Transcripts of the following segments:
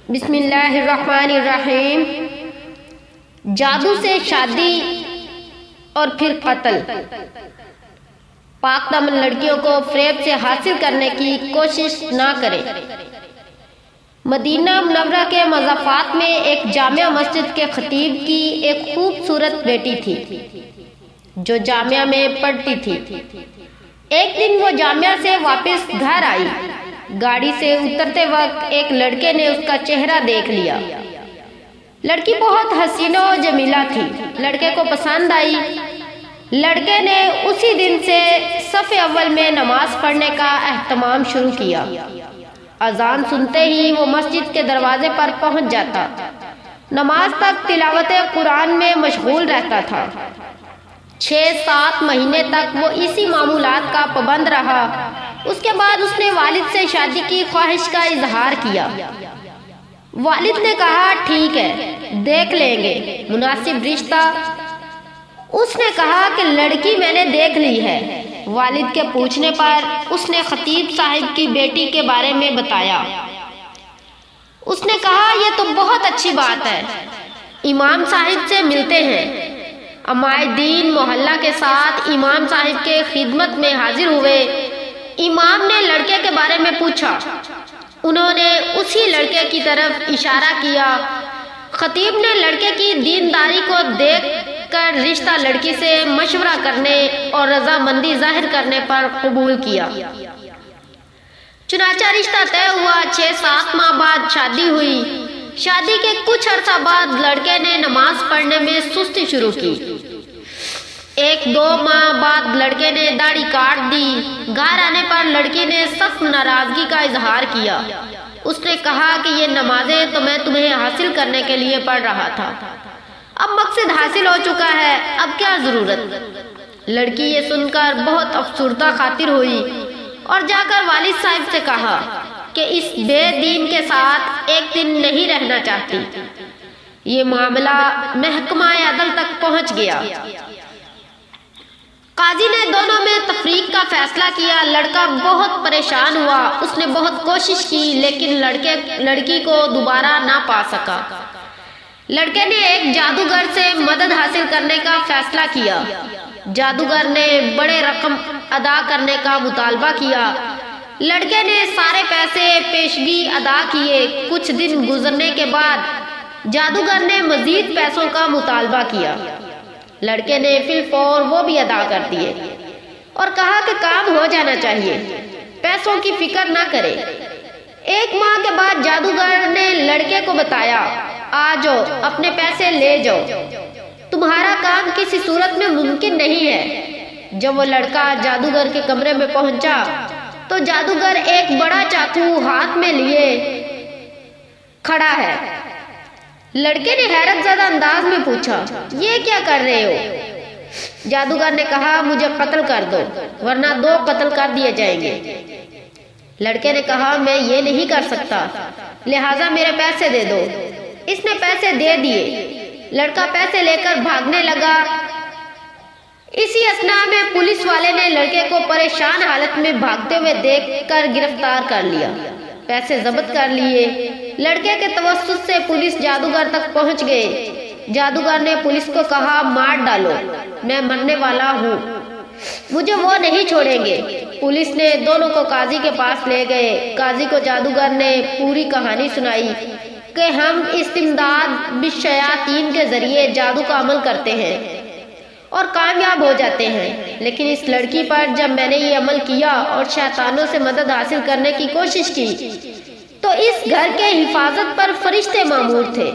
بسم اللہ الرحمن الرحیم۔ جادو سے شادی اور پھر قتل۔ پاک دامن لڑکیوں کو فریب سے حاصل کرنے کی کوشش نہ کریں۔ مدینہ منورہ کے مضافات میں ایک جامع مسجد کے خطیب کی ایک خوبصورت بیٹی تھی جو جامعہ میں پڑھتی تھی۔ ایک دن وہ جامعہ سے واپس گھر آئی۔ گاڑی سے اترتے وقت ایک لڑکے نے اس کا چہرہ دیکھ لیا۔ لڑکی بہت حسین و جمیلہ تھی۔ لڑکے کو پسند آئی۔ لڑکے نے اسی دن سے صف اول میں نماز پڑھنے کا اہتمام شروع کیا۔ اذان سنتے ہی وہ مسجد کے دروازے پر پہنچ جاتا۔ نماز تک تلاوت قرآن میں مشغول رہتا تھا۔ 6-7 مہینے تک وہ اسی معمولات کا پابند رہا۔ اس کے بعد اس نے والد سے شادی کی خواہش کا اظہار کیا۔ والد نے کہا ٹھیک ہے، دیکھ لیں گے مناسب رشتہ۔ اس نے کہا کہ لڑکی میں نے دیکھ لی ہے۔ والد کے پوچھنے پر اس نے خطیب صاحب کی بیٹی کے بارے میں بتایا۔ اس نے کہا یہ تو بہت اچھی بات ہے، امام صاحب سے ملتے ہیں۔ امائے دین محلہ کے ساتھ امام صاحب کے خدمت میں حاضر ہوئے۔ امام نے لڑکے کے بارے میں پوچھا۔ انہوں نے اسی لڑکے کی طرف اشارہ کیا۔ خطیب نے لڑکے کی دینداری کو دیکھ کر رشتہ لڑکی سے مشورہ کرنے اور رضامندی ظاہر کرنے پر قبول کیا۔ چنانچہ رشتہ طے ہوا۔ 6-7 ماہ بعد شادی ہوئی۔ شادی کے کچھ عرصہ بعد لڑکے نے نماز پڑھنے میں سستی شروع کی۔ 1-2 ماہ بعد لڑکے نے داڑھی کاٹ دی۔ گھر آنے پر لڑکی نے سخت ناراضگی کا اظہار کیا۔ اس نے کہا کہ یہ نمازیں تو میں تمہیں حاصل کرنے کے لیے پڑھ رہا تھا، اب مقصد حاصل ہو چکا ہے، اب کیا ضرورت؟ لڑکی یہ سن کر بہت افسردہ خاطر ہوئی اور جا کر والد صاحب سے کہا کہ اس بے دین کے ساتھ ایک دن نہیں رہنا چاہتی۔ یہ معاملہ محکمہ عدل تک پہنچ گیا۔ قاضی نے دونوں میں تفریق کا فیصلہ کیا۔ لڑکا بہت پریشان ہوا۔ اس نے بہت کوشش کی لیکن لڑکی کو دوبارہ نہ پا سکا۔ لڑکے نے ایک جادوگر سے مدد حاصل کرنے کا فیصلہ کیا۔ جادوگر نے بڑے رقم ادا کرنے کا مطالبہ کیا۔ لڑکے نے سارے پیسے پیشگی ادا کیے۔ کچھ دن گزرنے کے بعد جادوگر نے مزید پیسوں کا مطالبہ کیا۔ لڑکے نے فی الفور وہ بھی ادا کر دیے اور کہا کہ کام ہو جانا چاہیے، پیسوں کی فکر نہ کرے۔ 1 ماہ کے بعد جادوگر نے لڑکے کو بتایا آ جاؤ، اپنے پیسے لے جاؤ، تمہارا کام کسی صورت میں ممکن نہیں ہے۔ جب وہ لڑکا جادوگر کے کمرے میں پہنچا تو جادوگر ایک بڑا چاقو ہاتھ میں لیے کھڑا ہے۔ لڑکے نے حیرت زدہ انداز میں پوچھا یہ کیا کر رہے ہو؟ جادوگر نے کہا مجھے قتل کر دو ورنہ 2 قتل کر دیے جائیں گے۔ لڑکے نے کہا میں یہ نہیں کر سکتا، لہٰذا میرے پیسے دے دو۔ اس نے پیسے دے دیے۔ لڑکا پیسے لے کر بھاگنے لگا۔ اسی اثناء میں پولیس والے نے لڑکے کو پریشان حالت میں بھاگتے ہوئے دیکھ کر گرفتار کر لیا۔ پیسے ضبط کر لیے۔ لڑکے کے توسط سے پولیس جادوگر تک پہنچ گئے۔ جادوگر نے پولیس کو کہا مار ڈالو، میں مرنے والا ہوں، مجھے وہ نہیں چھوڑیں گے۔ پولیس نے دونوں کو قاضی کے پاس لے گئے۔ قاضی کو جادوگر نے پوری کہانی سنائی کہ ہم استمداد بالشیاطین کے ذریعے جادو کا عمل کرتے ہیں اور کامیاب ہو جاتے ہیں، لیکن اس لڑکی پر جب میں نے یہ عمل کیا اور شیطانوں سے مدد حاصل کرنے کی کوشش کی تو اس گھر کے حفاظت پر فرشتے مامور تھے۔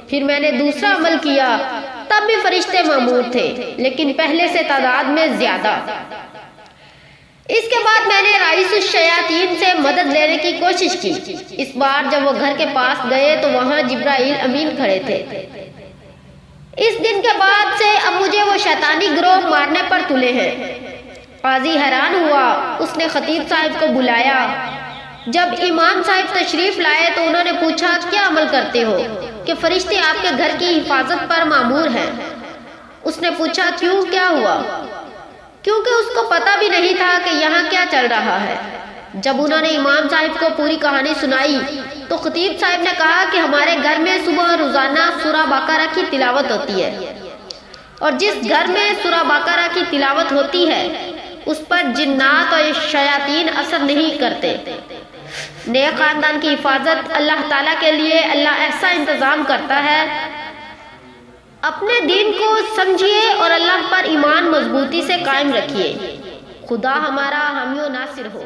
پھر میں نے دوسرا عمل کیا، تب بھی فرشتے مامور تھے لیکن پہلے سے تعداد میں زیادہ۔ اس کے بعد میں نے رئیس الشیاطین سے مدد لینے کی کوشش کی۔ اس بار جب وہ گھر کے پاس گئے تو وہاں جبرائیل امین کھڑے تھے۔ اس دن کے بعد سے اب مجھے وہ شیطانی گروہ مارنے پر تلے ہیں۔ قاضی حیران ہوا۔ اس نے خطیب صاحب کو بلایا۔ جب امام صاحب تشریف لائے تو انہوں نے پوچھا کیا عمل کرتے ہو کہ فرشتے آپ کے گھر کی حفاظت پر مامور ہیں؟ اس نے پوچھا کیوں، کیا ہوا؟ کیونکہ اس کو پتہ بھی نہیں تھا کہ یہاں کیا چل رہا ہے۔ جب انہوں نے امام صاحب کو پوری کہانی سنائی تو خطیب صاحب نے کہا کہ ہمارے گھر میں صبح روزانہ سورہ بقرہ کی تلاوت ہوتی ہے، اور جس گھر میں سورہ بقرہ کی تلاوت ہوتی ہے اس پر جنات اور شیاطین اثر نہیں کرتے۔ نیک خاندان کی حفاظت اللہ تعالیٰ کے لیے اللہ ایسا انتظام کرتا ہے۔ اپنے دین کو سمجھیے اور اللہ پر ایمان مضبوطی سے قائم رکھیے۔ خدا ہمارا حامی و ناصر ہو۔